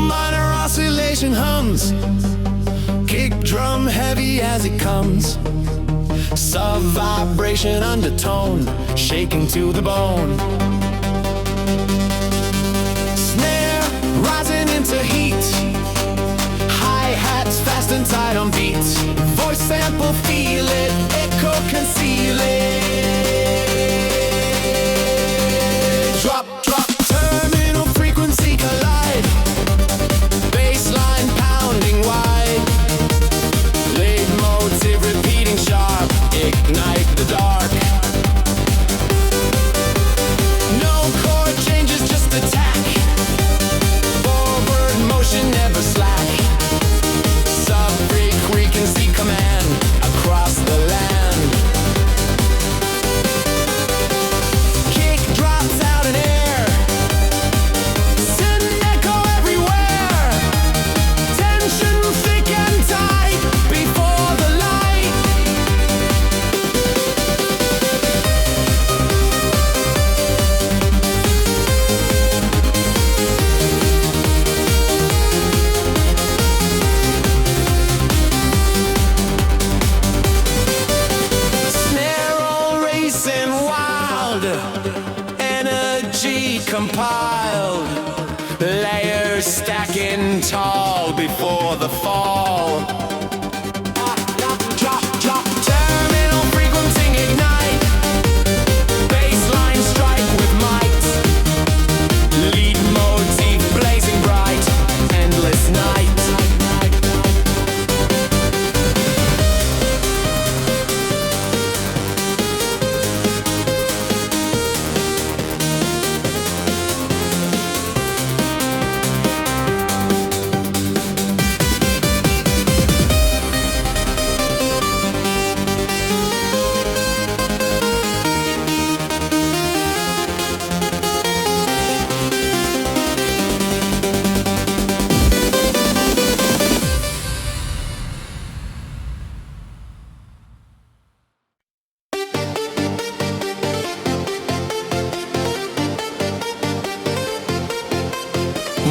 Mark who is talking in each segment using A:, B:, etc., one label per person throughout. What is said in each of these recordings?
A: minor oscillation hums, kick drum heavy as it comes, sub vibration undertone, shaking to the bone. Snare rising into heat, hi-hats fast and tight on beats, voice sample feel it, echo conceal it. Drop, drop, terminal frequency collide, bassline pounding wide, leitmotif repeating sharp, ignite the dark. No chord changes, just attack, forward motion never slack, sub-frequency command across the land. Kick drops out in air, send echo everywhere, tension thick and tight before the light. Snare all racing wild, energy compiled, layers stacking tall before the fall. Drop, drop, terminal frequency ignite, bassline strike with might, lead motif blazing bright, endless night.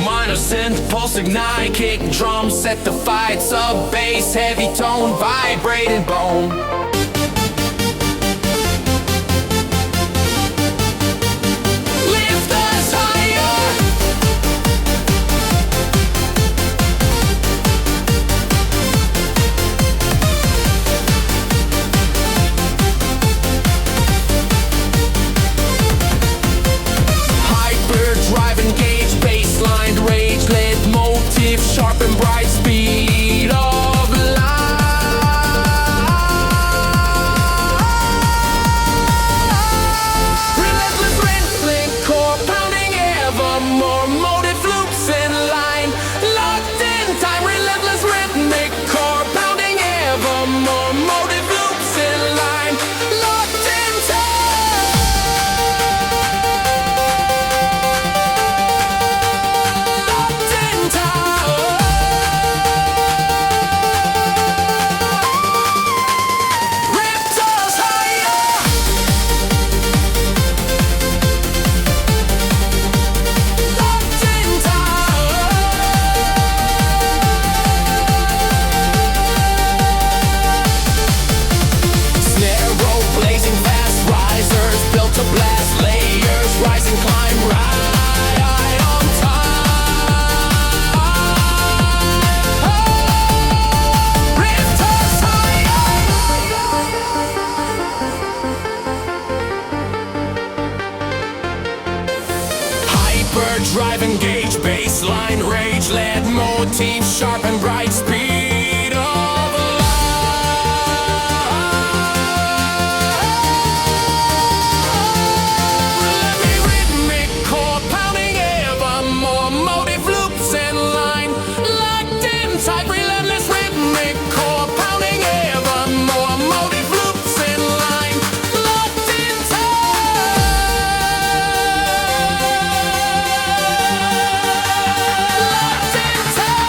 A: Minor synth, pulse ignite, kick drum, set the fight, sub bass, heavy tone, vibrating bone. Lift us higher. Hyperdrive engage, bassline rage, lead motif, sharp and bright, speed of light. Relentless rhythmic core pounding evermore, motive loops in line, locked in time. Relentless rhythmic core pounding evermore, motive loops in line, locked in time. Locked in time. Ripped us higher. Locked in time. Snare roll blazing fast, risers built to blast, layers rising, climb right on time. Ripped us higher. Hyperdrive engage, bassline rage, lead motif, sharp and bright, speed of light. Rhythmic core pounding evermore, motive loops in line, locked in tight. Relentless rhythmic core pounding evermore, motive loops in line, locked in time. Locked in time.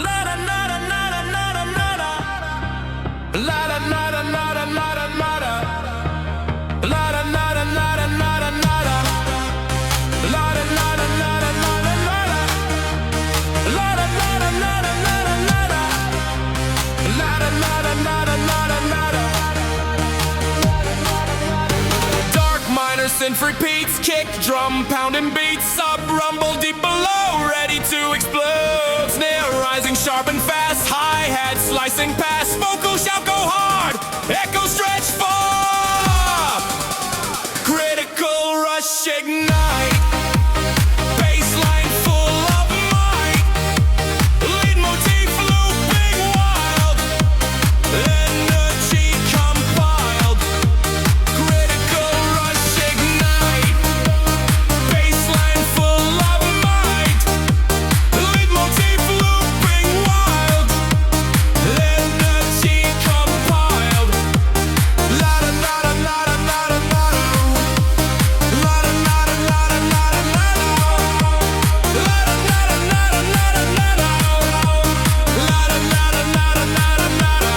A: La da na da na da na da na da. La da na da na da na da na da. La da na da na da na da na da. La da na da na da na da na da. La da na da na da na da na da. La da na da na da na da na da. Dark minor synth repeats, kick drum pounding beats, sub rumble deep below, ready to explode. Snare rising sharp and fast, hi-hat slicing past, vocal shout go hard, echo stretch far. Critical rush ignite, bassline full of might, lead motif looping wild, energy compiled. Critical rush ignite, bassline full of might, lead motif looping wild, energy compiled. La da na da na da na da na da. La da na da na da na da na da. La da na da na da na da na da. La da na da na da na da na da.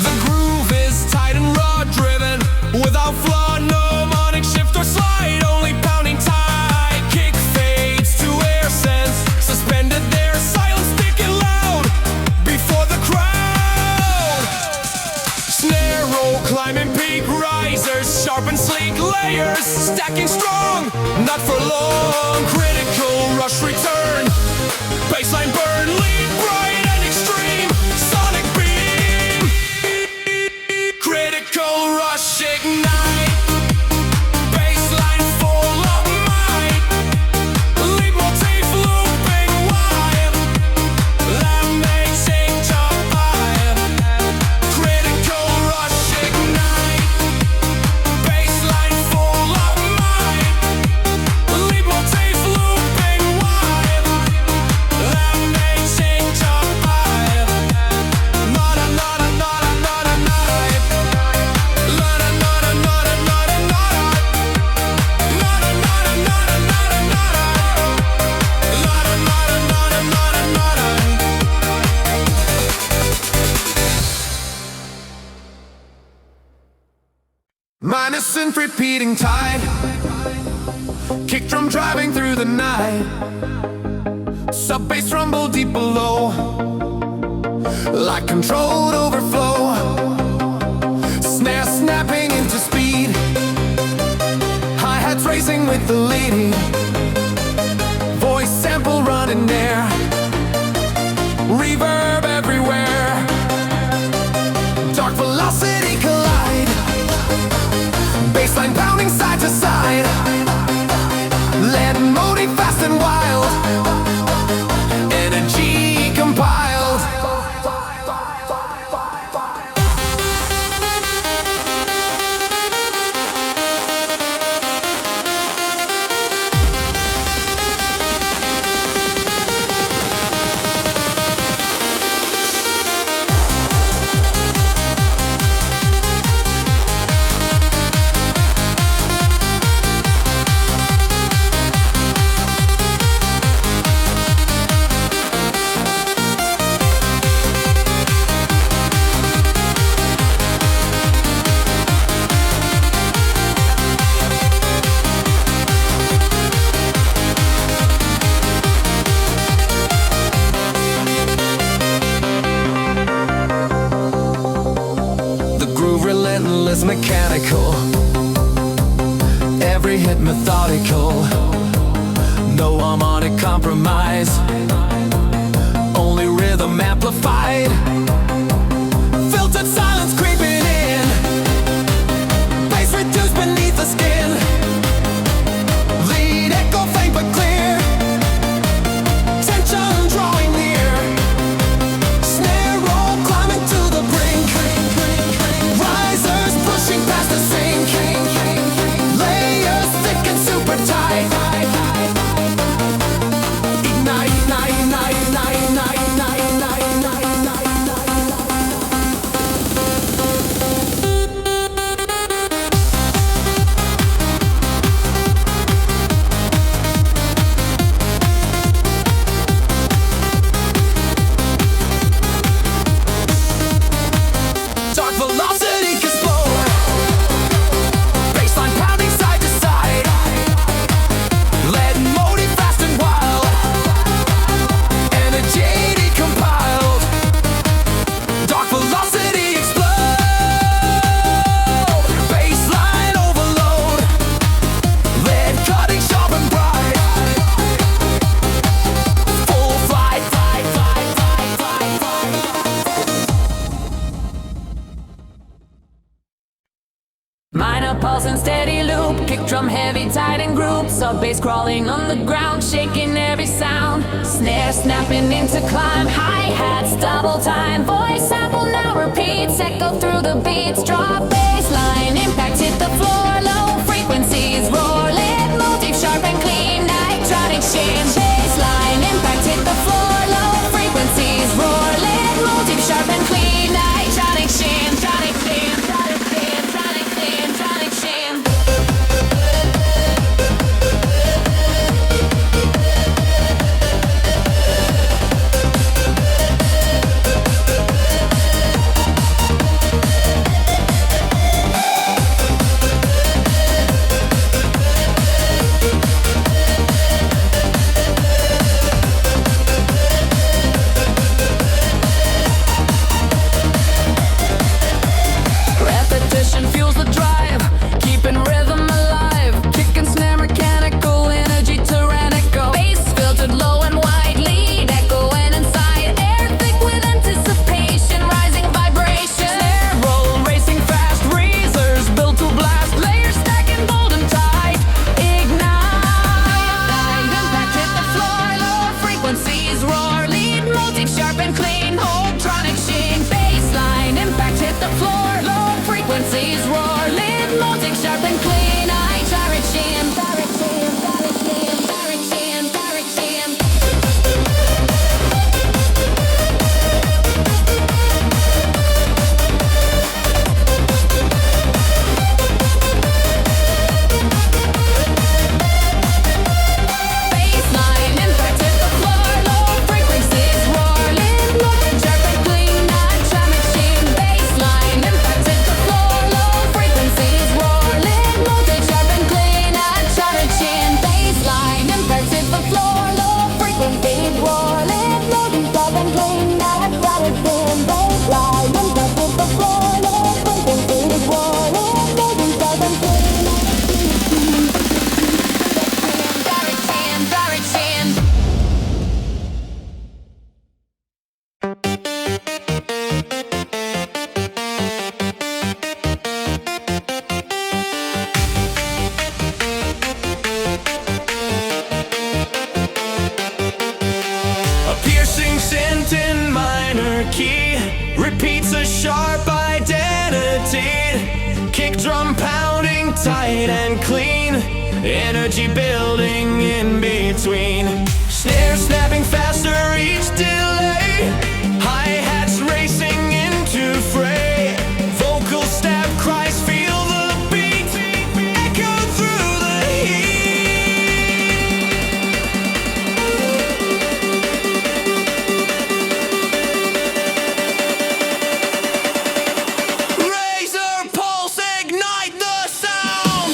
A: The groove is tight and raw driven, without flaw, no harmonic shift or slide, only pounding tight. Kick fades to air sense, suspended there, silence sticking loud before the crowd. Snare roll, climbing peak, risers, sharp and sleek layers, stacking strong, not for long. Critical rush return, bassline burn, lead bright and extreme, sonic beam. Critical rush ignite, bassline full of might, lead motif looping wild, that makes it top five. Critical rush ignite, bassline full of might, lead motif looping wild, that makes it top five. Na na na na na na na na. La da na da na da na da na da. Na da na da na da na da na da. La da na da na da na da na da. Minor synth repeating tide, kick drum driving through the night, sub bass rumble deep below, like controlled overflow. Snare snapping into speed, hi-hats racing with the leading, voice sample running there, reverb everywhere, dark velocity collide, bassline pounding side to side, lead motive fast and wild, energy compiled. Relentless mechanical, every hit methodical, no harmonic compromise, only rhythm amplified, filtered silence creeping in, bass reduced beneath the skin, lead echo faint but clear, tension drawing near, snare roll climbing to the brink, risers pushing past the sink, layers thick and super tight, ignite.
B: bass crawling on the ground, shaking every sound. Snare snapping into climb, hi-hats double time. Voice sample now repeats, echo through the beats. Drop bass line, impact hit the floor. Low frequencies roar, lead motif sharp and clean. Nitrotic sheen, bass line, impact hit the floor. Low frequencies roar, lead motif sharp and clean. Nitrotic sheen, tronic sheen, tronic sheen, tronic sheen, tronic sheen. Repetition fuels the drive, keeping rhythm alive. Kick and snare, mechanical energy, tyrannical. Bass filtered low and wide, lead echoing inside. Air thick with anticipation, rising vibration. Snare roll racing fast, razors built to blast. Layers stacking bold and tight, ignite. Impact hit the floor, low frequencies roar. Lead motif sharp and clean, hold tronic sheen. Bassline, impact hit the floor, low frequencies roar. Lead motif sharp and clean. I direction, direction, direction, direction, direction. Bassline, impact hit the floor, low frequencies roar. Lead motif sharp and clean. I direction, bassline, impact hit the floor, low frequencies roar. Lead motif sharp and clean. I direction, bassline, impact hit the floor, low frequencies roar. Lead motif sharp and clean. I direction, bassline, impact hit the floor, low frequencies roar. Lead motif sharp and clean. Direction, direction.
A: A piercing scent in minor key repeats a sharp identity. Kick drum pounding tight and clean, energy building in between. Snare snapping faster each delay, hi-hats racing into fray. Vocal stab cries, feel the beat, echo through the heat. Razor pulse, ignite the sound.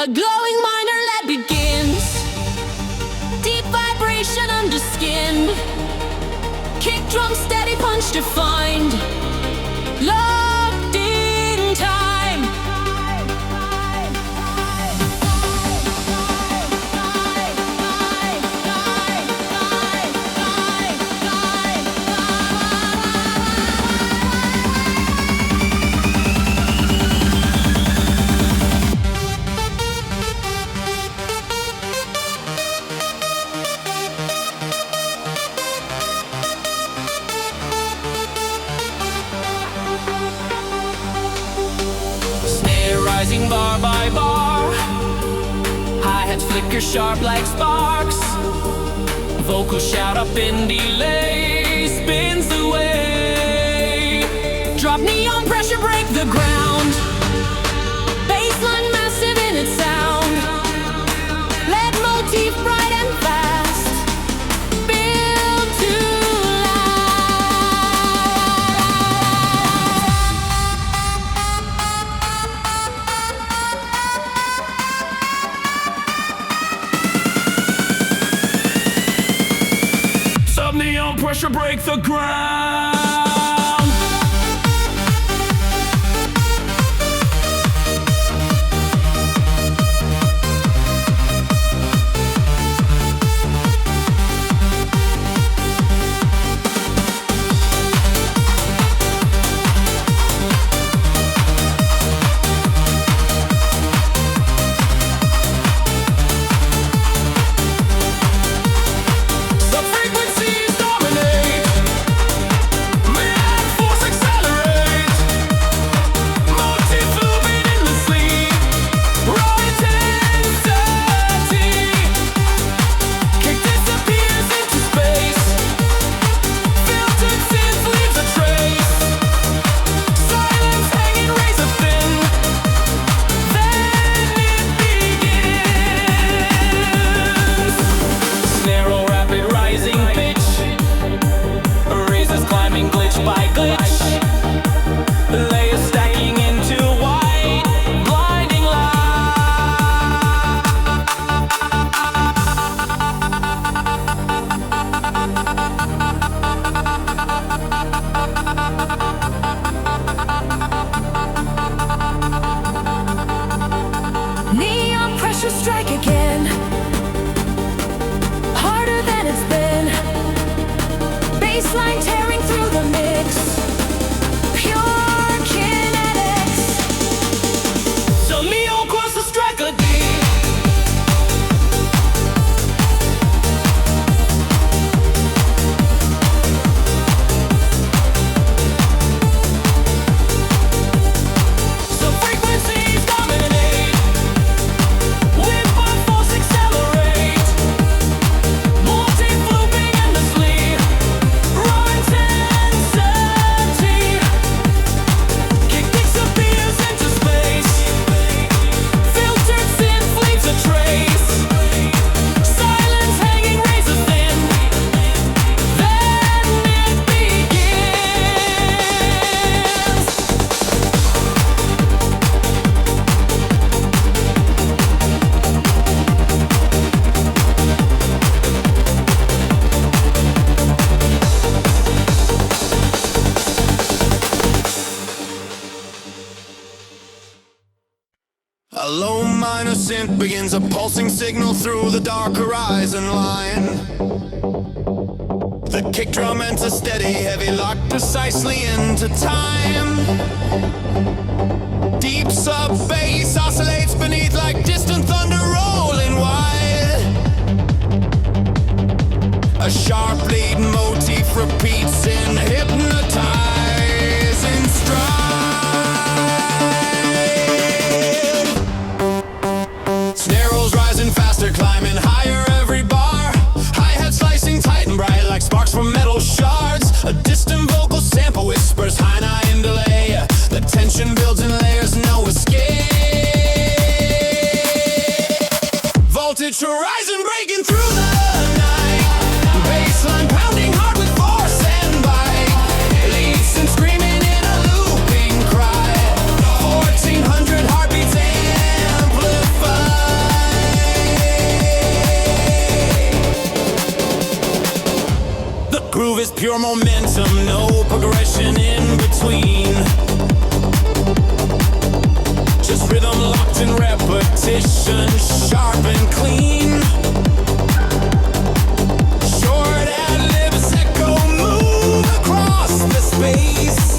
B: A glowing minor lead begins. Deep vibration under skin. Kick drum steady punch defined. Locked in time.
A: Rising bar by bar, hi-hats flicker sharp like sparks. Vocals shout up in delay, spins away.
B: Drop neon pressure, break the ground. Bassline massive in its sound. Lead motif bright and fast. Built to
A: Neon pressure break the ground.
B: strike again, harder than it's been. Bassline tearing through the mix, pure kinetics.
A: So neon cross the strike again.
C: A low minor synth begins a pulsing signal through the dark horizon line. The kick drum enters steady, heavy, locked precisely into time. Deep sub bass oscillates beneath like distant thunder rolling wide. A sharp lead motif repeats in hypnotizing stride. Faster, climbing higher every bar. Hi-hat slicing tight and bright like sparks from metal shards. A distant vocal sample whispers high in delay. The tension builds in layers, no escape. Voltage horizon breaking through the night. Bassline pounding hard with force and bite. Leads and screaming in a looping cry. 1400 heartbeats amplified. Pure momentum, no progression in between. Just rhythm locked in repetition, sharp and clean. Short ad-libs echo move across the space.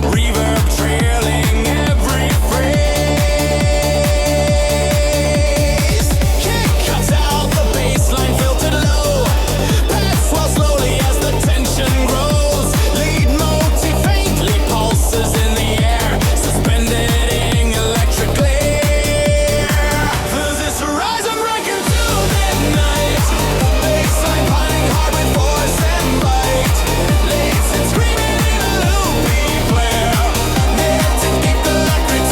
C: Reverb trailing every phrase. Kick cuts out the bassline filtered low. Pads swell slowly as the tension grows. Lead motif faintly pulses in the air, suspended in electric glare. There's this horizon breaking through midnight. Bassline piling hard with force and bite. Leads and screaming in a loopy flare. Meant to keep the electric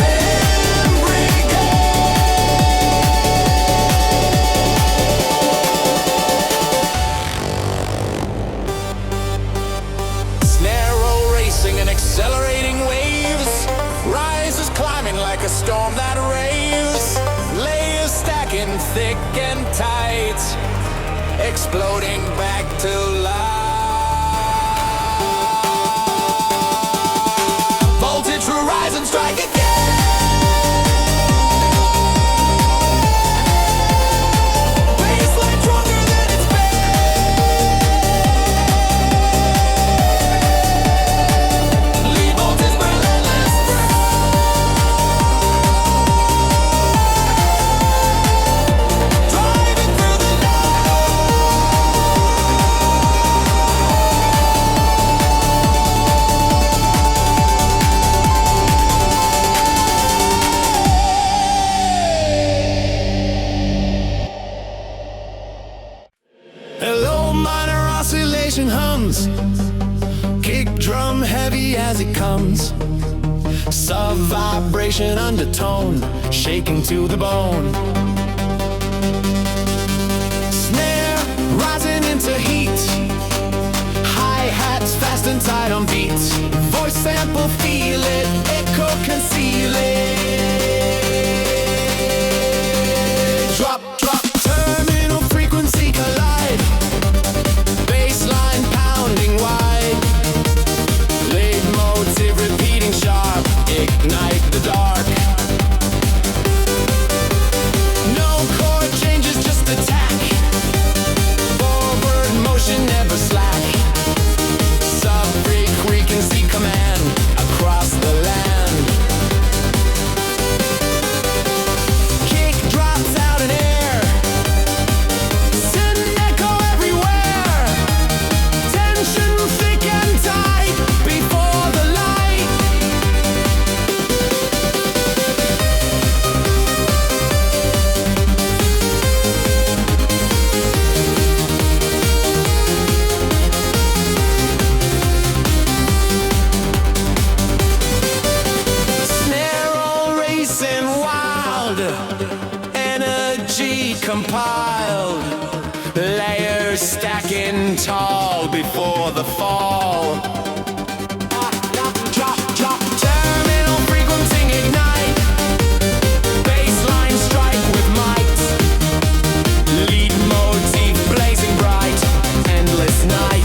C: snare roll racing and accelerating waves. Rises climbing like a storm that raves. Layers stacking thick and tight, exploding back to life. Voltage horizon strike again. Baseline stronger than it's been. Lead voltage relentless. Driving through the hello, minor oscillation hums. Kick drum heavy as it comes. Sub vibration undertone, shaking to the bone. Snare rising into heat. Hi-hats fast and tight on beats. Voice sample, feel it. Echo, conceal it. Drop, drop, terminal frequency collide. Bassline pounding wide. Lead motive repeating sharp. Ignite the dark. No chord changes, just attack. Forward motion, never slack. Sub-frequency command across the land. Kick drops out in air. Send echo everywhere. Tension thick and tight before the light. Snare roll racing wild. Energy compiled. Layers stacking tall before the fall. Drop, drop, terminal frequency ignite. Bassline strike with might. Lead motif blazing bright. Endless night.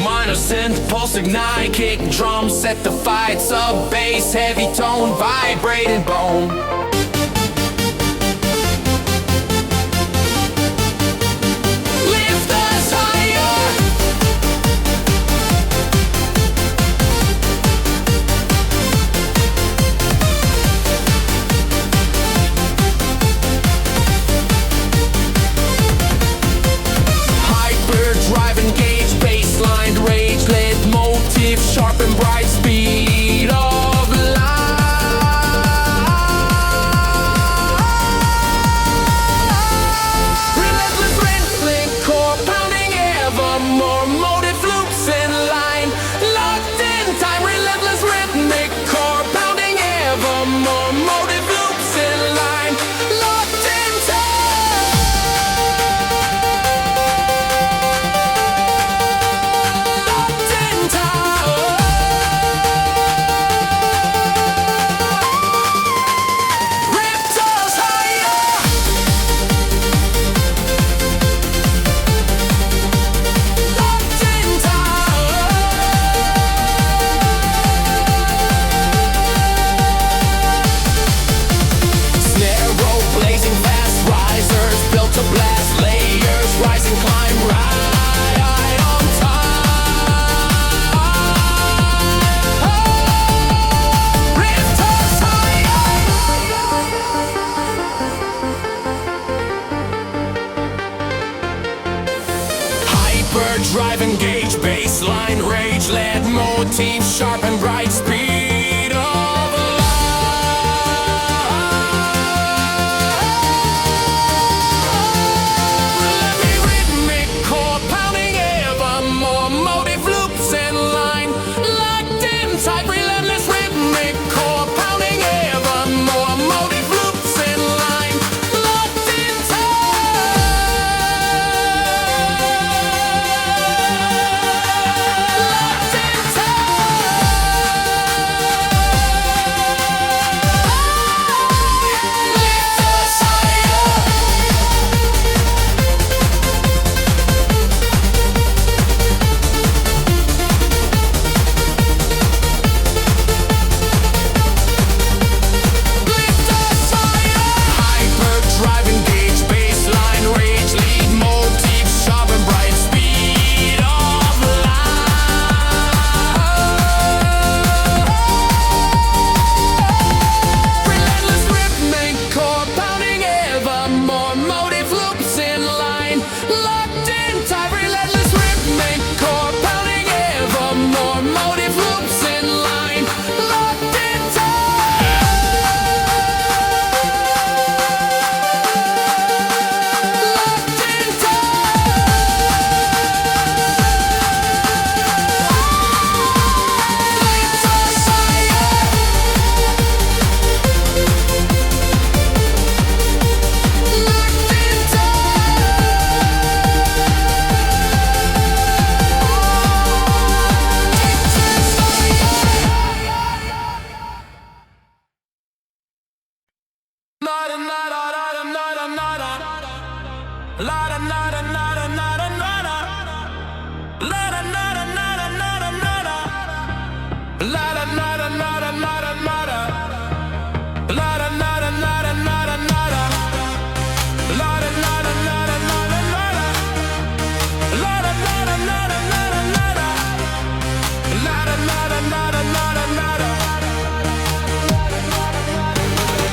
C: Minor synth, pulse ignite, kick drum, set the fight, sub bass, heavy tone, vibrating bone. Lift us higher. Hyper drive engage, baseline rage. Hyperdrive, engage, bassline, rage, lead motif, sharp and bright, speed of light. Let me rhythmic chord pounding evermore, motive loops in line, locked in tight, relentless rhythmic chord pounding evermore, motive loops in line, locked in Hyperdrive, engage, bassline, rage, lead motif, sharp and bright, speed of light. Relentless rhythmic chord pounding evermore, motive loops in line, locked in tight. Relentless rhythmic chord pounding evermore, motive loops in line, locked in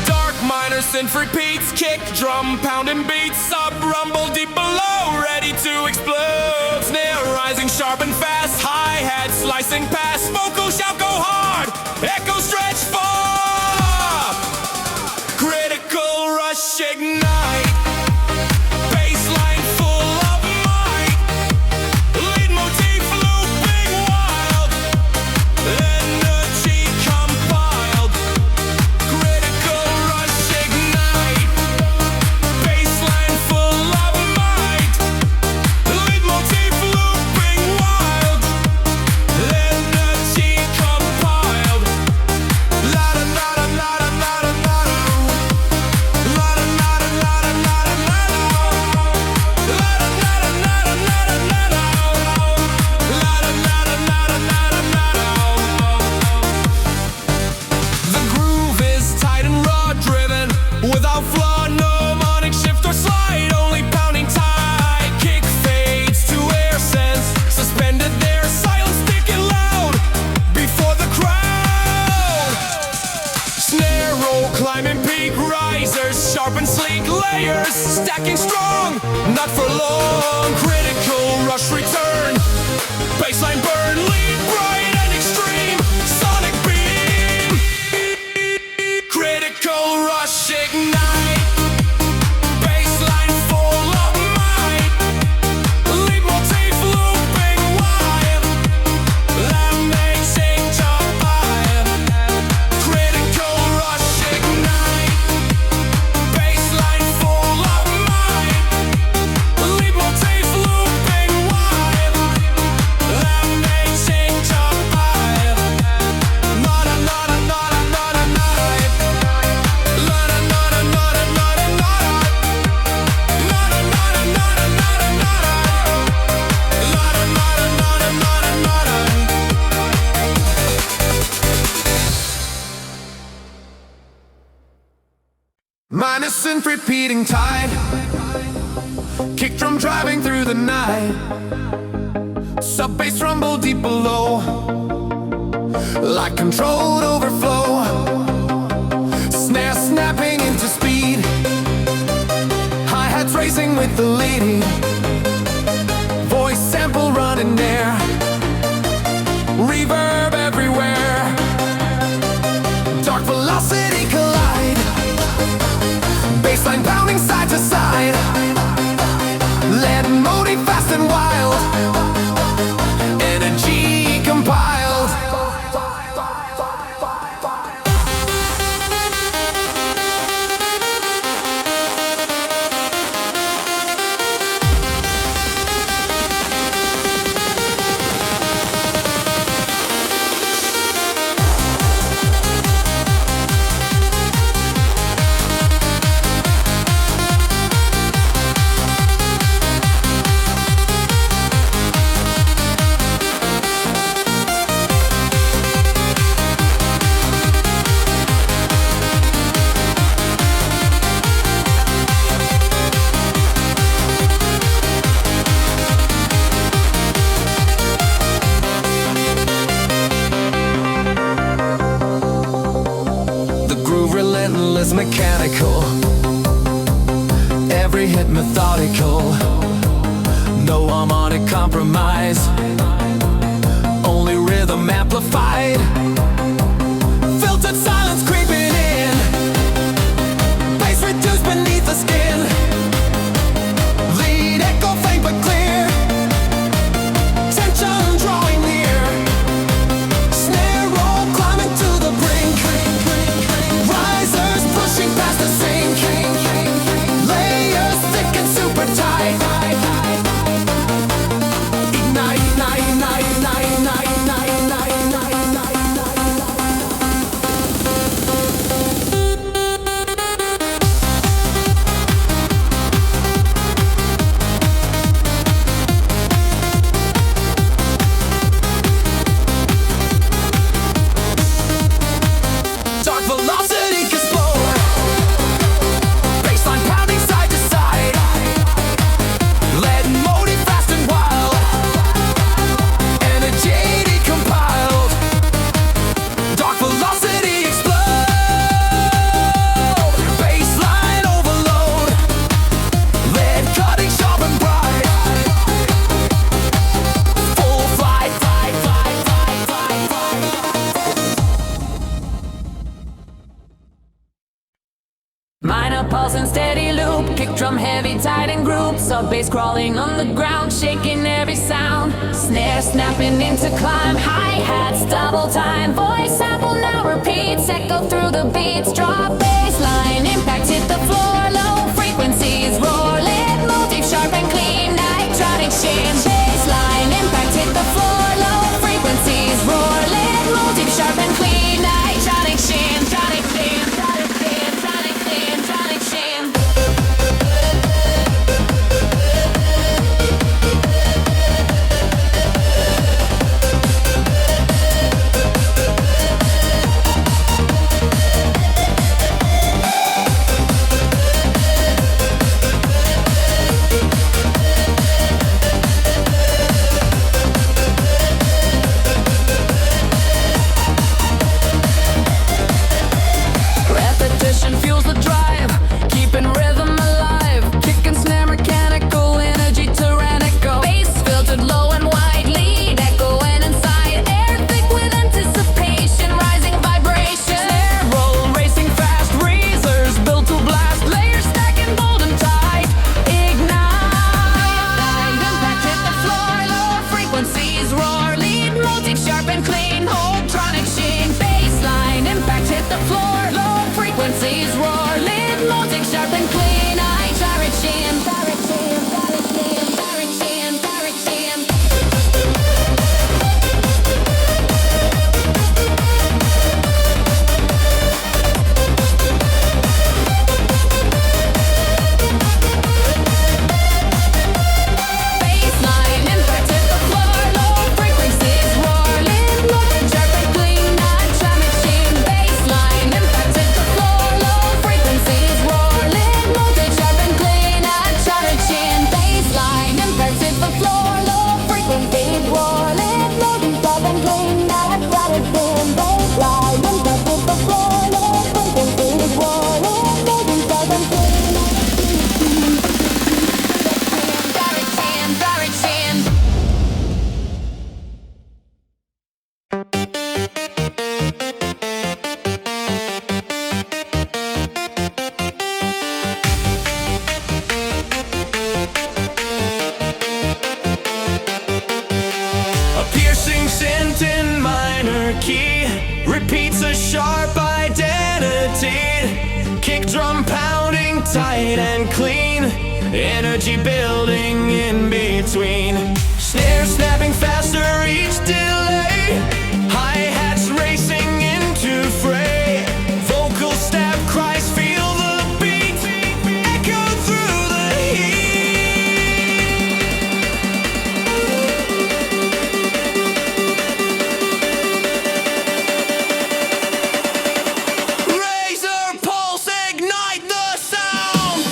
C: Dark minor synth repeats, kick drum pounding beats, sub rumble deep below, ready to explode. Snare rising sharp and fast, hi-hat slicing past, vocal shout go hard, echo stretch far. Critical rush ignite, bassline full of might, lead motif looping wild, energy compiled. Critical rush ignite, bassline full of might, lead motif looping wild, energy compiled. La da da da da da da da da. La da da da da da da da da. La da da da da da da da da. La da da da da da da da. The groove is tight and raw driven, without flaw, no harmonic shift or slide, only pounding tight. Kick fades to air sense, suspended there, silence sticking loud before the crowd. Snare roll, climbing peak, risers, sharp and sleek layers, stacking strong, not for long. Critical rush return, bassline burn, lead bright and extreme, sonic beam. Critical rush ignite, bassline full of might, lead motif looping wild, that makes it jump high. Critical rush ignite, bassline full of might, lead motif looping wild, that makes it jump high. Nada, nada, nada, nada, nada. Nada, nada, nada, nada, nada. Nada, nada, nada, nada, nada. Nada, nada, nada, nada, nada. Minor synth repeating time, kick drum driving through the night, sub bass rumble deep below, like controlled overflow. Snare snapping into speed, hi-hats racing with the leading, voice sample run
A: bassline pounding side to side. Let moody, fast and wild. Energy compiled. Relentless, mechanical, every hit methodical, no harmonic compromise, only rhythm amplified, filtered silence creeping in, bass reduced beneath the skin, lead echo faint but clear, tension drawing near, snare roll climbing to the brink, risers pushing past the sink, layers thick and super tight, ignite, ignite, ignite, ignite, ignite, ignite, ignite, ignite, dark velocity explode, bassline pounding side to side, lead moody, fast and wild, energy decompiled, dark velocity explode, bassline overload, lead cutting sharp and bright, full flight, flight, flight, flight, flight, flight.
B: Minor pulse and steady loop, kick drum heavy, tight and group, sub bass crawling on the ground, shaking every sound, snare snapping into climb, hi-hats double time, voice sample now repeats, echo through the beats, drop bass line, impact hit the floor, low frequencies roar, lit motif sharp and clean, nitronic sheen, bass line, impact hit the floor, low frequencies roar, lit motif sharp and clean, nitronic sheen, tronic sheen, tronic sheen, tronic sheen, tronic sheen.
A: Repetition fuels the drive, keeping rhythm alive. Kick and snare mechanical, energy tyrannical. Bass filtered low and wide, lead echoing inside. Air thick with anticipation, rising vibration. Snare roll racing fast, razors built to blast. Layers stacking bold and tight. Ignite, impact hit the floor, low frequencies roar. Lead motif sharp and clean, tronic sheen. Bassline, impact hit the floor, low frequencies roar, lead motif sharp and clean, I direction, direction, direction, direction, direction. Bassline, impact hit the floor, low frequencies roar, lead motif sharp and clean, I direction. Bassline, impact hit the floor, low frequencies roar, lead motif sharp and clean, I
C: repeats a sharp identity. Kick drum pounding tight and clean, energy building in between. Snare snapping faster each delay, hi-hats racing into fray. Vocal stab cries, feel the beat echo through the razor pulse, ignite the sound.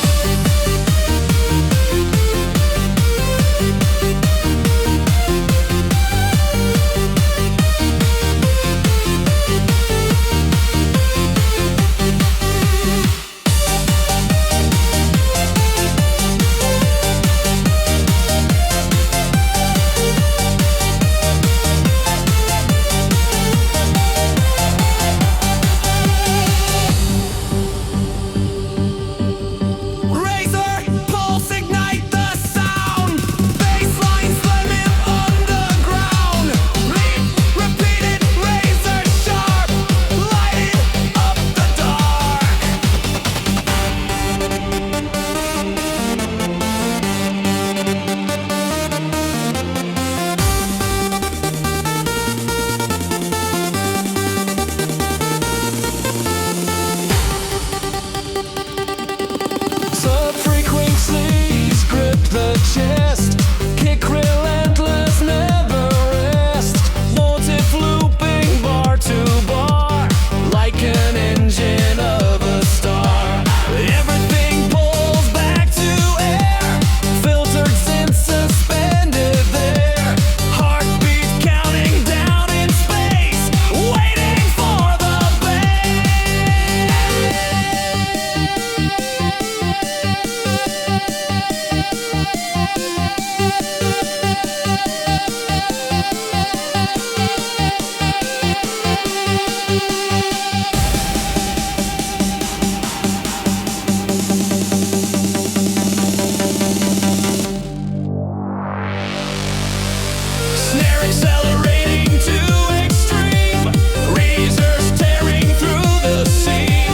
C: Razor pulse, ignite the sound. Basslines slamming underground. Repeat it, razor sharp, lighting up the dark. Sub-frequencies grip the chest, kick relentless, never rest. Motif looping bar to bar, like an engine of a star. Everything pulls back to air, filtered since suspended there. Heartbeat counting down in space, waiting for the snare accelerating to extreme, razors tearing through the seam,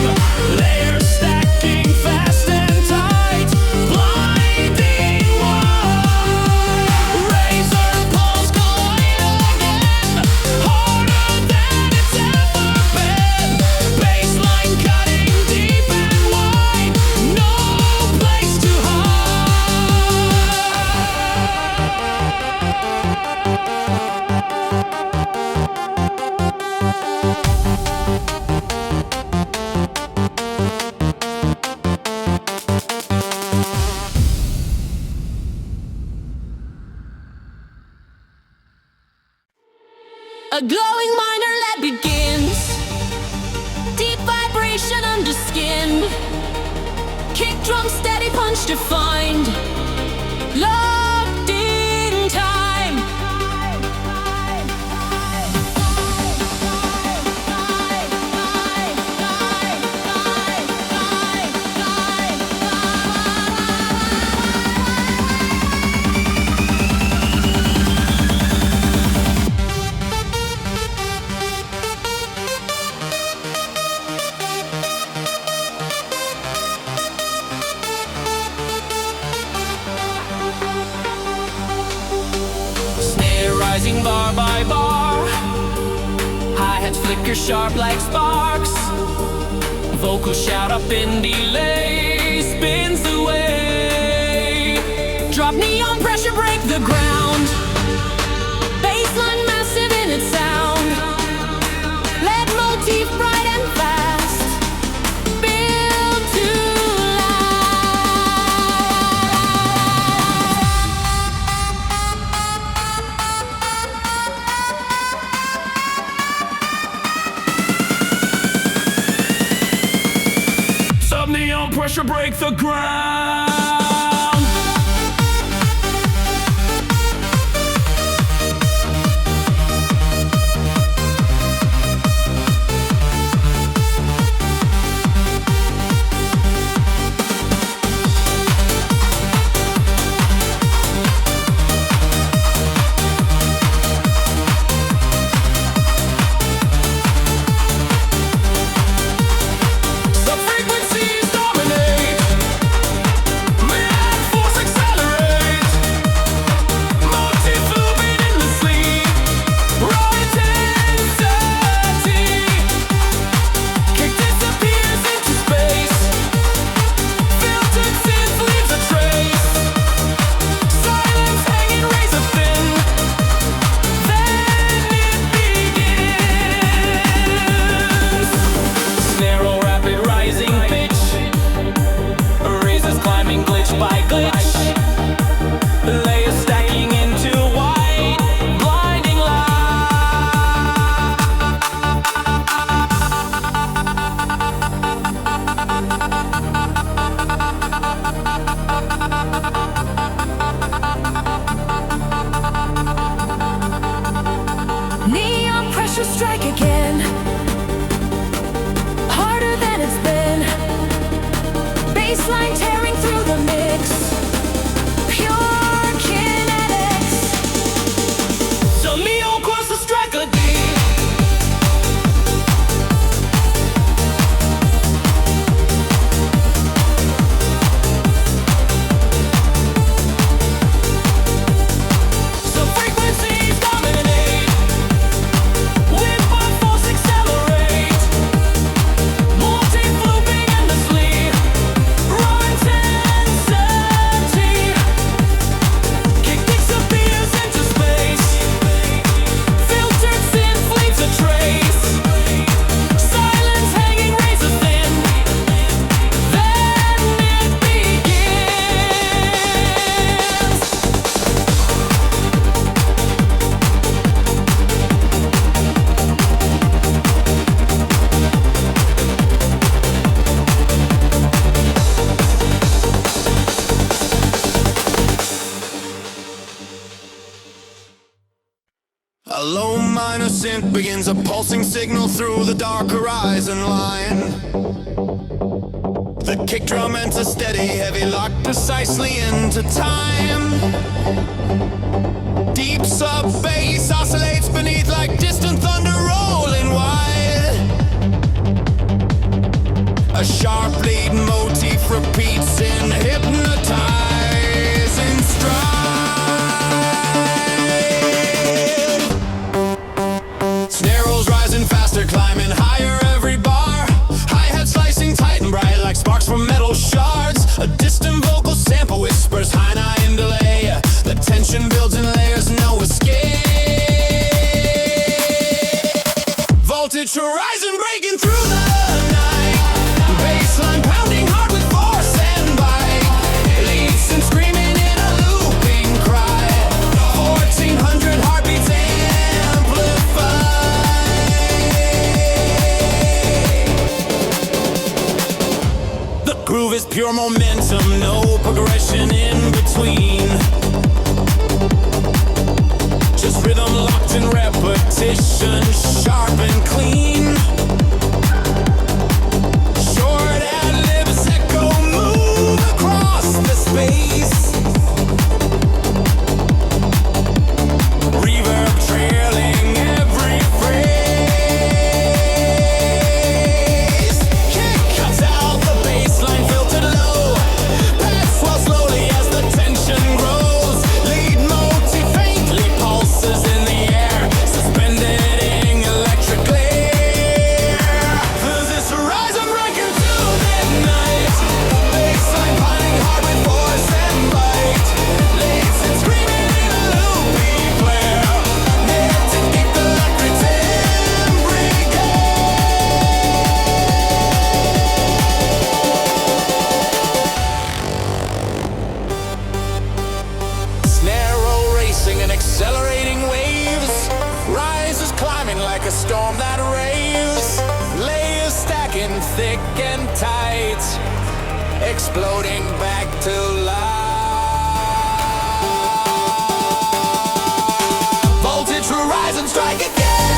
C: layers stacking fast and tight, blinding wide. Razor pulse collide again, harder than it's ever been. Bassline cutting deep and wide, no place to
B: A glowing minor that begins, deep vibration under skin. Kick drum steady punch defined, locked in time.
C: Snare rising bar by bar, hi-hats flicker sharp like sparks. Vocal shout up in delay, spins away.
B: Drop neon pressure, break the ground. Bassline massive in its sound. Lead motif bright and fast. Build to
C: last. Sub neon pressure, break the ground.
B: tearing through the mix. Pure kinetics.
C: So me on course to strike a deal. So frequencies dominate. With my force accelerate. Multi-looping endlessly. Raw intensity. Kick disappears into space. Filtered thin fleets a trace. Silence hanging razor thin. Then it begins. A low minor synth begins a pulsing signal through the dark horizon line. The kick drum enters steady, heavy locked precisely into time. Deep sub bass oscillates beneath like distant thunder rolling wide. A sharp lead motif repeats in hypnotizing stride. Snare rolls rising faster, climbing higher every bar. Hi-hat slicing tight and bright like sparks from metal shards. A distant vocal sample whispers high nine in delay. The tension builds in layers, no escape. Voltage horizon breaking through the night. Bassline pounding hard with force and bite. Leads and screaming in a looping cry. 1400 heartbeats amplified. The groove is pure momentum, no progression in between. Just rhythm locked in repetition, sharp and clean. Short ad-libs echo move across the space. Reverb trailing every phrase. Kick cuts out the bassline filtered low. Pads swell slowly as the tension grows. Lead motif faintly pulses in the air, suspended in electric glare. This horizon breaking through midnight. Bassline piling hard with force and bite. Leads and screaming in a loopy flare. Meant to keep the electric Snare roll racing and accelerating waves. Rises climbing like a storm that raves. Layers stacking thick and tight. Exploding back to life. Voltage horizon strike again.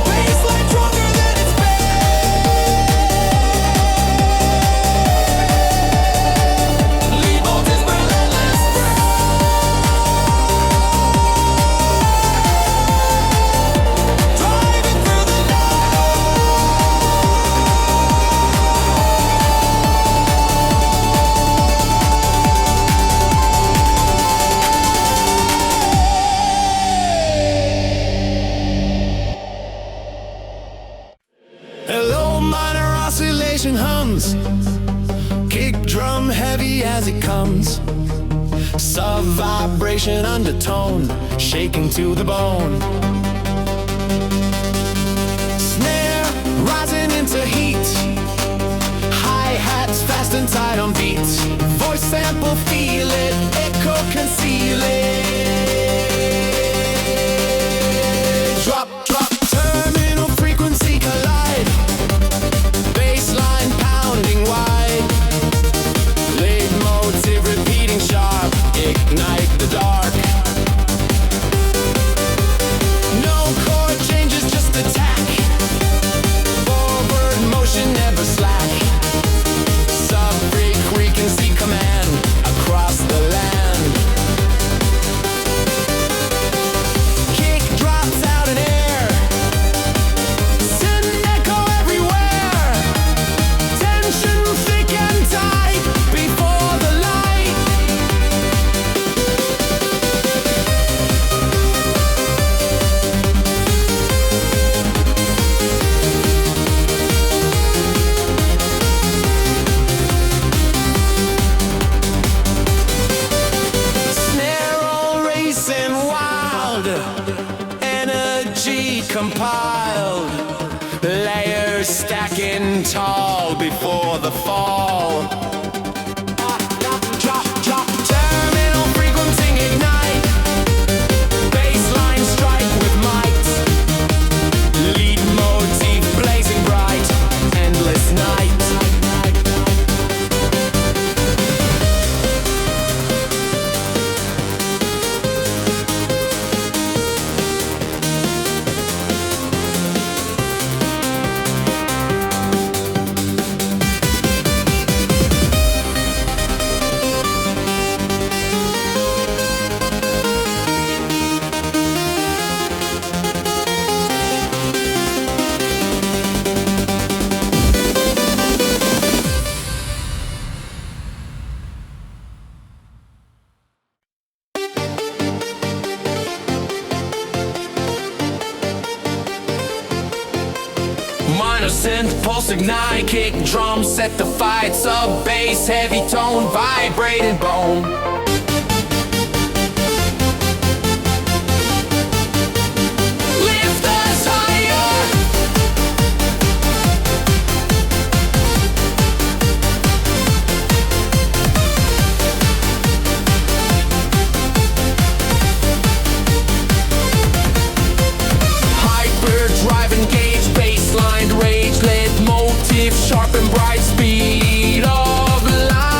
C: Bassline stronger than it's been. Lead voltage relentless. Driving through the Hello, minor oscillation hums. Kick drum heavy as it comes. Sub vibration undertone, shaking to the bone. Snare rising into heat. Hi-hats fast and tight on beats. Voice sample, feel it. Echo, conceal it. Drop, drop, terminal frequency collide. Bassline pounding wide. Lead motive repeating sharp. Ignite the dark. stacking tall before the fall. Terminal frequency ignite. Bassline strike with might. Lead motif blazing bright. Endless night. Minor synth, pulse ignite, kick drum, set the fight, sub bass, heavy tone, vibrating bone. Lift us higher. Hyperdrive engage, bassline rage, lead motif, sharp and bright, speed of light.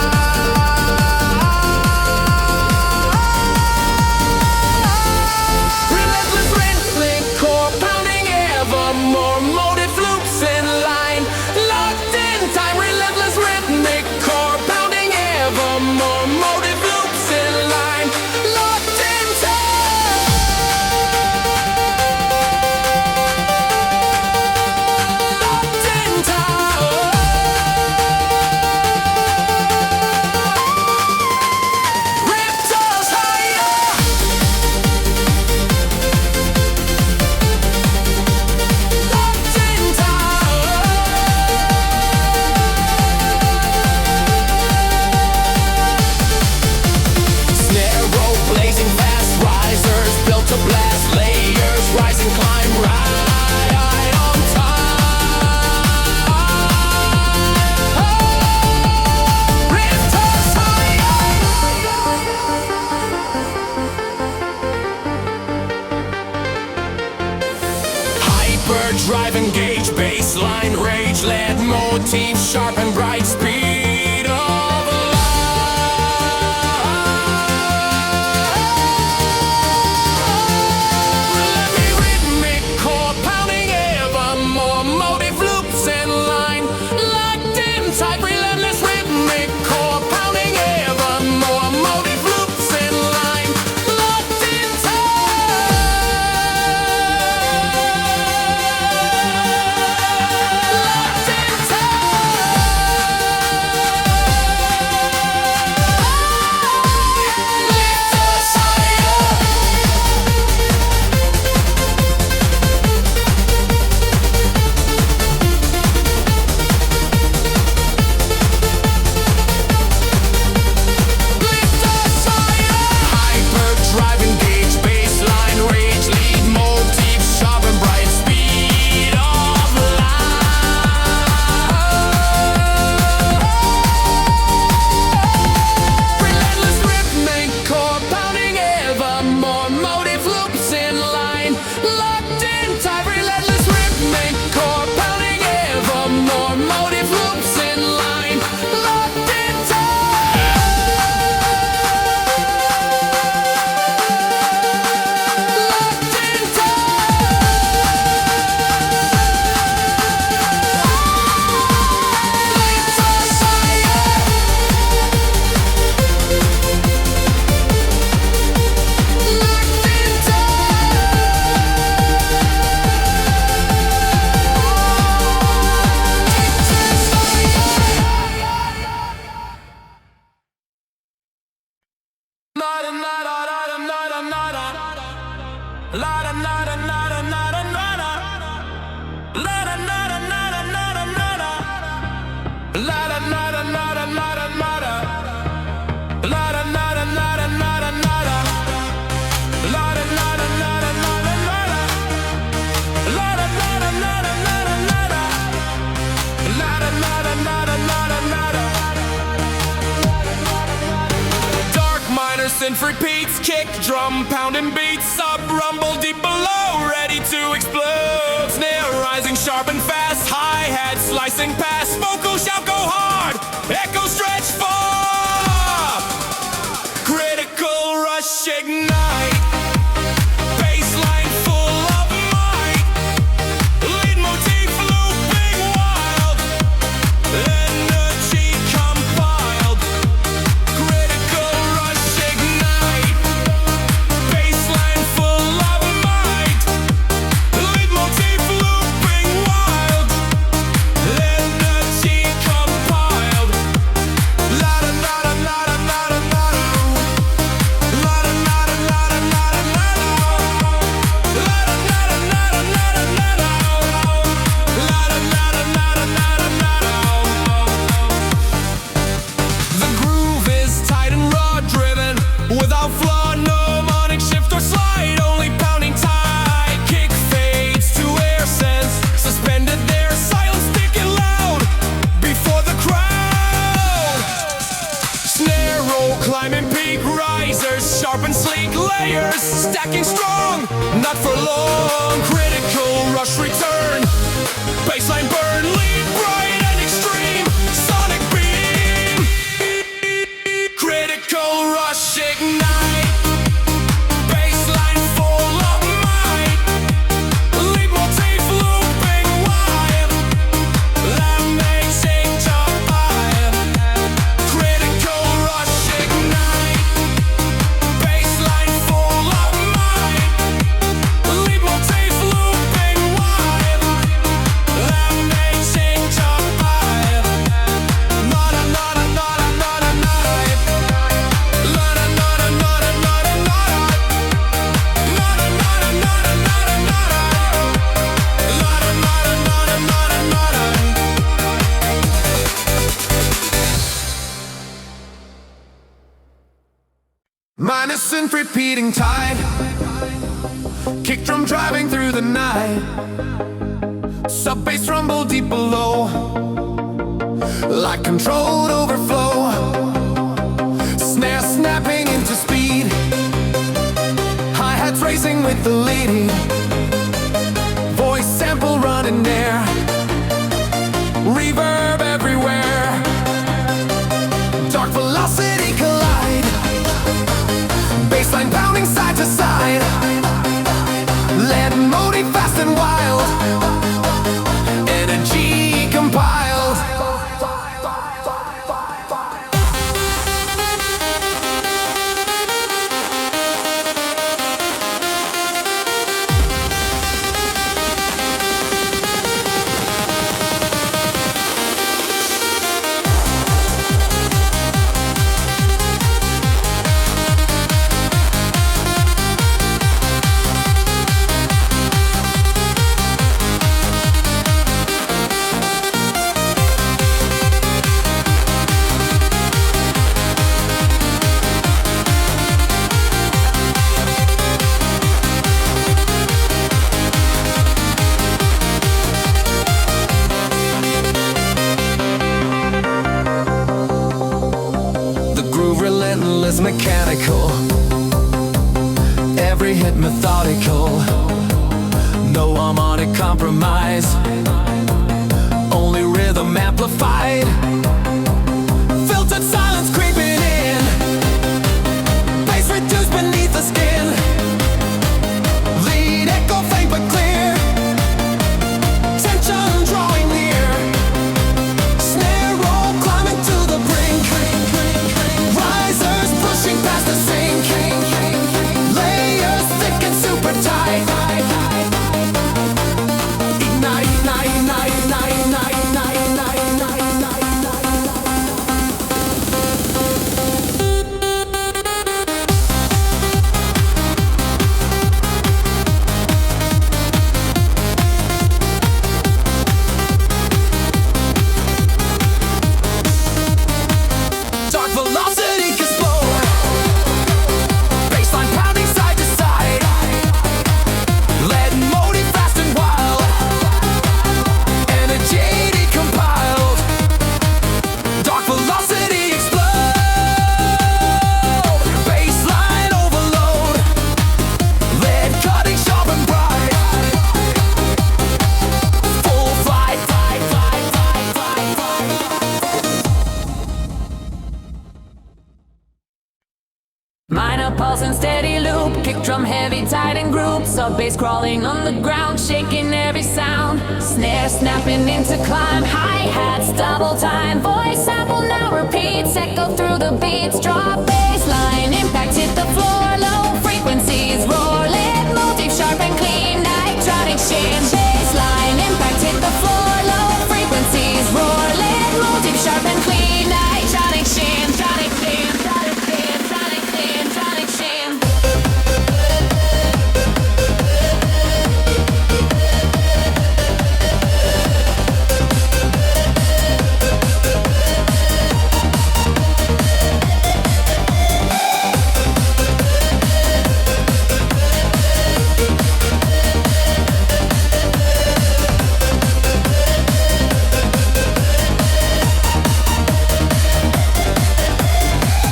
C: Relentless rhythmic core pounding evermore, motive loops in line, locked in time. Relentless rhythmic core pounding evermore, motive loops in line, locked in time. Locked in time. Ripped us higher. Locked in time. Snare roll blazing fast, risers built to blast, layers rising, climb right on time. Ripped us higher. Hyperdrive engage, bassline rage, lead motif, sharp and bright, speed of light. Rhythmic core pounding evermore, motive loops in line, locked in tight. Relentless rhythmic core pounding evermore, motive loops in line, locked in locked in lift us higher. Lift us higher. Hyperdrive engage, bassline rage, lead motif, sharp and bright, speed of light. Relentless rhythmic core pounding evermore, motive loops in line, locked in tight. Relentless rhythmic core pounding evermore, motive loops in line, locked in locked in lift us higher. Locked in
A: synth repeats, kick drum pounding beats up, rumble deep below, ready to explode. Snare rising sharp and fast, hi-hat slicing past, vocal shout go hard, echo stretch far. Critical rush ignite. Without flaw, no harmonic shift or slide, only pounding tight. Kick fades to air sense, suspended there, silence sticking loud before the crowd. Snare roll, climbing peak, risers, sharp and sleek, layers stacking strong, not for long. Critical rush return, bassline burn, lead bright and extreme, sonic beam. Critical rush ignite, bassline full of might, lead motif looping wild, that makes it jump high. Critical rush ignite, bassline full of might, lead motif looping wild, that makes it jump high. Nada, nada, nada, nada, nada. Minus synth repeating tide, kick drum driving through the night, sub bass rumble deep below, like controlled overflow. Snare snapping into speed, hi-hats racing with the lead, voice sample running there, reverb everywhere, dark velocity collide, bassline pounding side to side, lead motive fast and wild, energy compiled. Relentless mechanical, every hit methodical, no harmonic compromise, only rhythm amplified, filtered silence creeping in, bass reduced beneath the skin, lead echo faint but clear, tension drawing near, snare roll climbing to the brink, risers pushing past the sink, layers thick and super tight, ignite, ignite, ignite, ignite, ignite, ignite, ignite, ignite.
B: bells in steady loop. Kick drum heavy, tight in groups. Sub bass crawling on the ground, shaking every sound. Snare snapping into climb, hi-hats double time. Voice sample now repeats, echo through the beats. Drop bass line, impact hit the floor. Low frequencies roar, lit motif sharp and clean. Nitronic sham, bass line, impact hit the floor. Low frequencies roar, lit motif sharp and clean. Nitronic sham, tronic sham, tronic sham, tronic sham, tronic sham.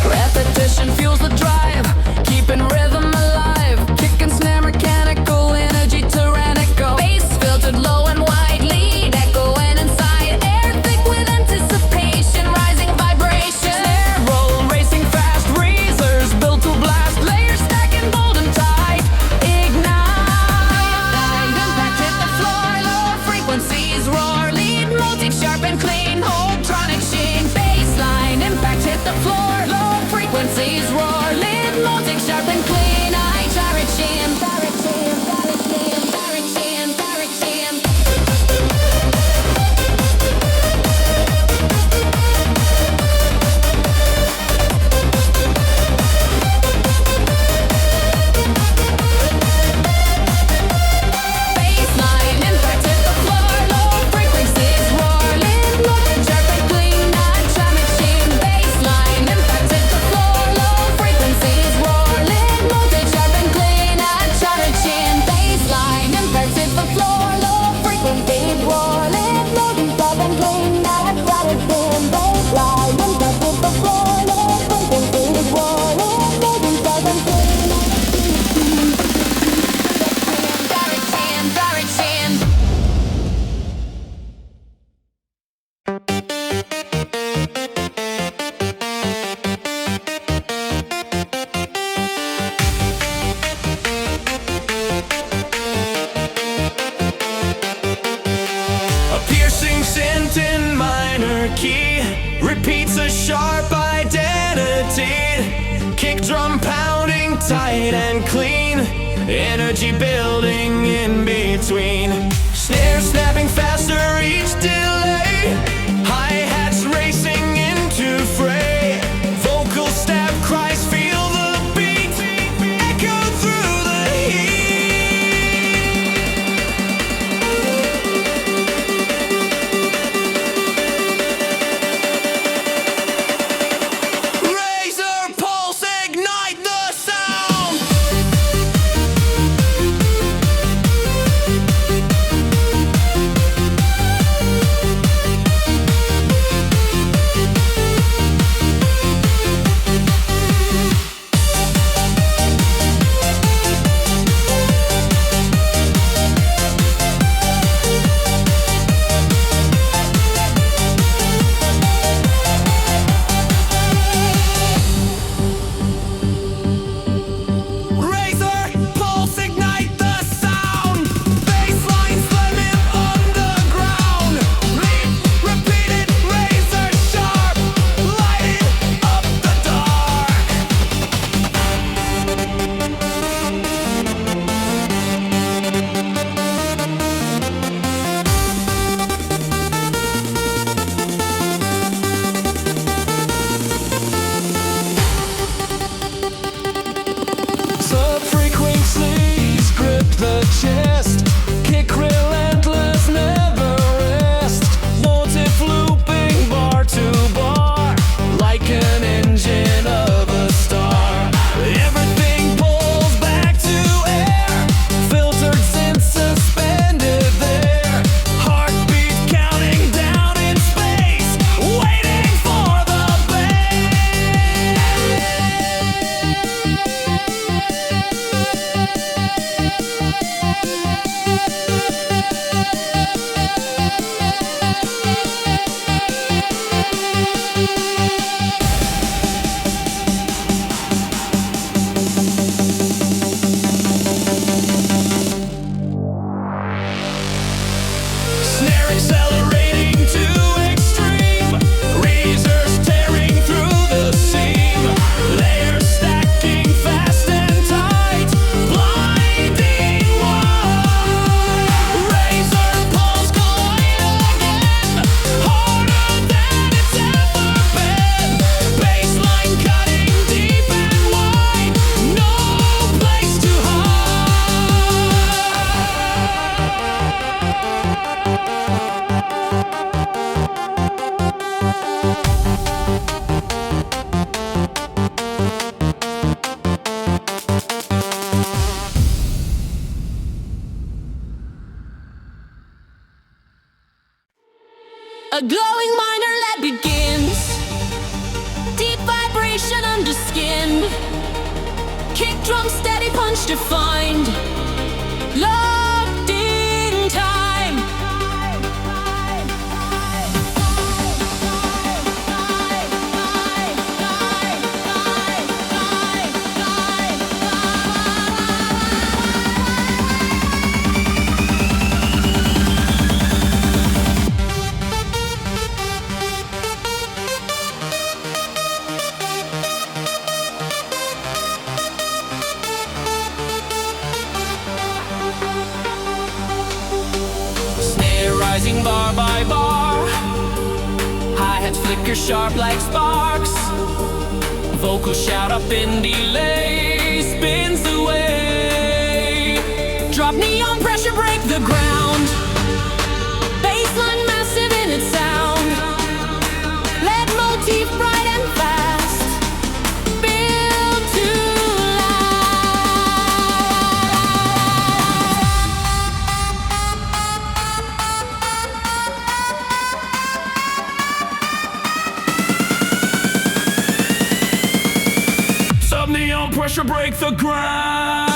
B: Repetition fuels the drive, keeping rhythm alive. Kick and snare mechanical, energy tyrannical. Bass filtered low and wide, lead echoing inside. Air thick with anticipation, rising vibration. Snare roll, racing fast, razors built to blast. Layers stacking bold and tight, ignite. Impact hit the floor, low frequencies roar. Lead motif sharp and clean, tronic sheen. Baseline, impact hit the floor, low frequencies roar. Lid motif sharp and clean. I direct sham, direct sham, direct sham, direct sham, direct sham. Baseline, impact hit the floor, low frequencies roar. Lid motif sharp and clean. I direct sham. Baseline, impact hit the floor, low frequencies roar. Lid motif sharp and clean. I direct sham. Baseline, impact hit the floor, low frequencies roar. Lid motif sharp and clean. I direct sham. Baseline, impact hit the floor, low frequencies roar. Lid motif sharp and clean. Direct sham, direct sham.
C: A piercing scent in minor key repeats a sharp identity. Kick drum pounding tight and clean, energy building in between. Snare snapping faster each delay, hi-hats racing into fray. Vocal stab cries feel the beat, echo through the razor pulse, ignite the sound.
B: Going minor, that begins. Deep vibration under skin. Kick drum, steady punch defined. Locked in time.
C: Rising bar by bar, hi-hats flicker sharp like sparks. Vocals shout up in delay, spins away.
B: Drop neon pressure, break the ground. Bassline massive in its sound. Lead motif bright and fast. Built to
C: Neon pressure break the ground.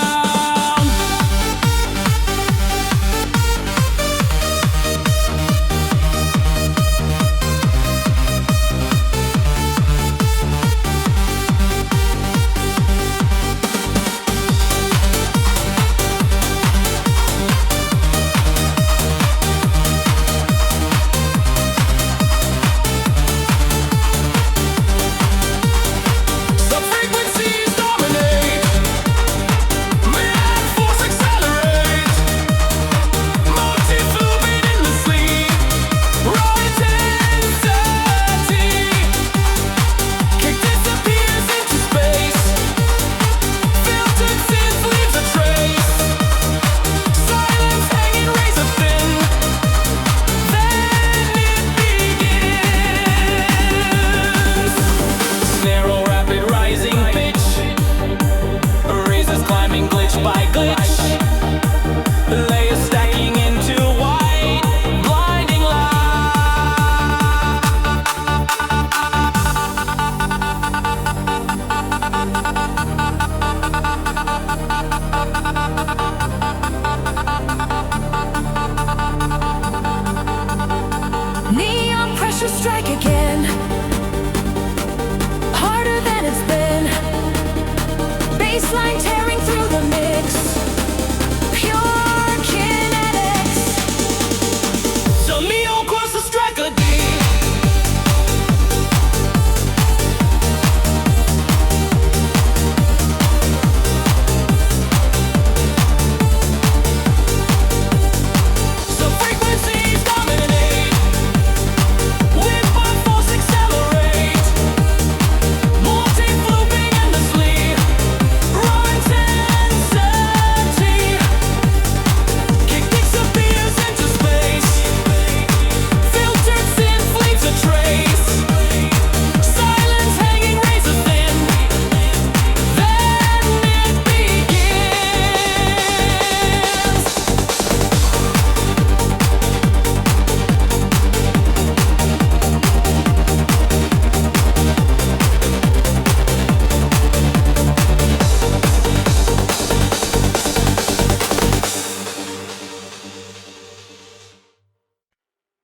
B: strike again, harder than it's been. Bassline tearing through the mix, pure kinetics.
C: So Leo cross the strike a D.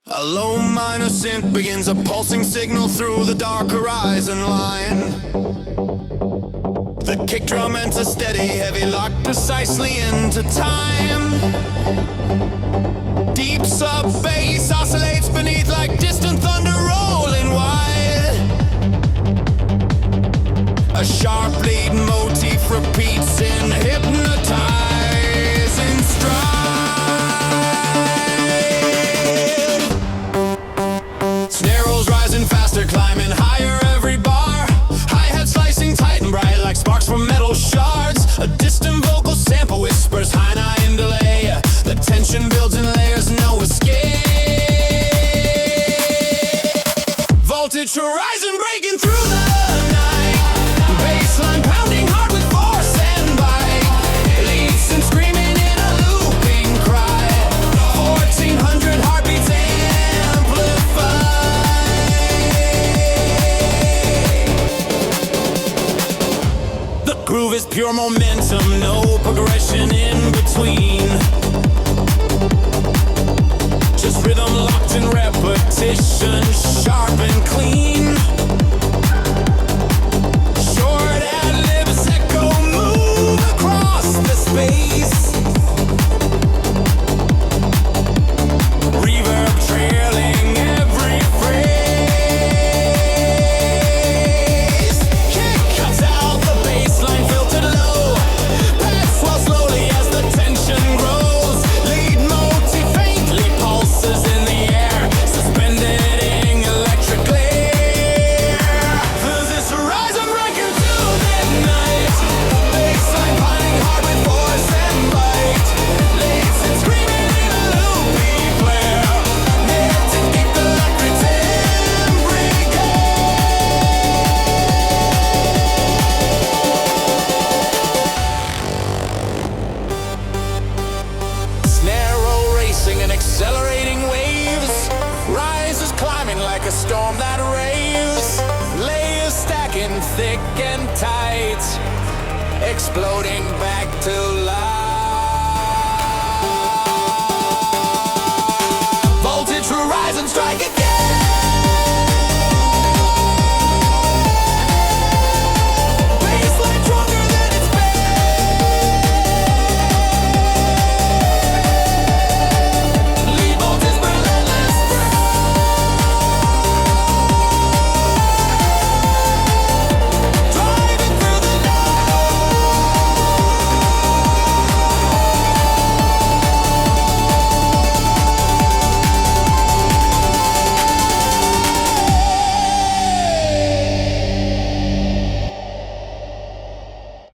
D: A low minor synth begins a pulsing signal through the dark horizon line. The kick drum enters steady, heavy locked precisely into time. Deep sub bass oscillates beneath like distant thunder rolling wide. A sharp lead motif repeats in hypnotizing stride. Faster, climbing higher every bar. Hi-hat slicing tight and bright like sparks from metal shards. A distant vocal sample whispers high in delay. The tension builds in layers, no escape. Voltage horizon breaking through the night. Bassline pounding hard with force and bite. Leads and screaming in a looping cry. 1400 heartbeats amplified.
C: Pure momentum, no progression in between. Just rhythm locked in repetition, sharp and clean. Short ad-libs echo move across the space. Reverb trailing every phrase. Kick cuts out the bassline filtered low. Pads swell slowly as the tension grows. Lead motif faintly pulses in the air, suspended in electric glare. This horizon breaker to midnight. Bassline pining hard with force and bite. Leads and screaming in a loopy flare. Meant to keep the electric snare roll racing and accelerating waves. Rises climbing like a storm that raves. Layers stacking thick and tight, exploding back to life.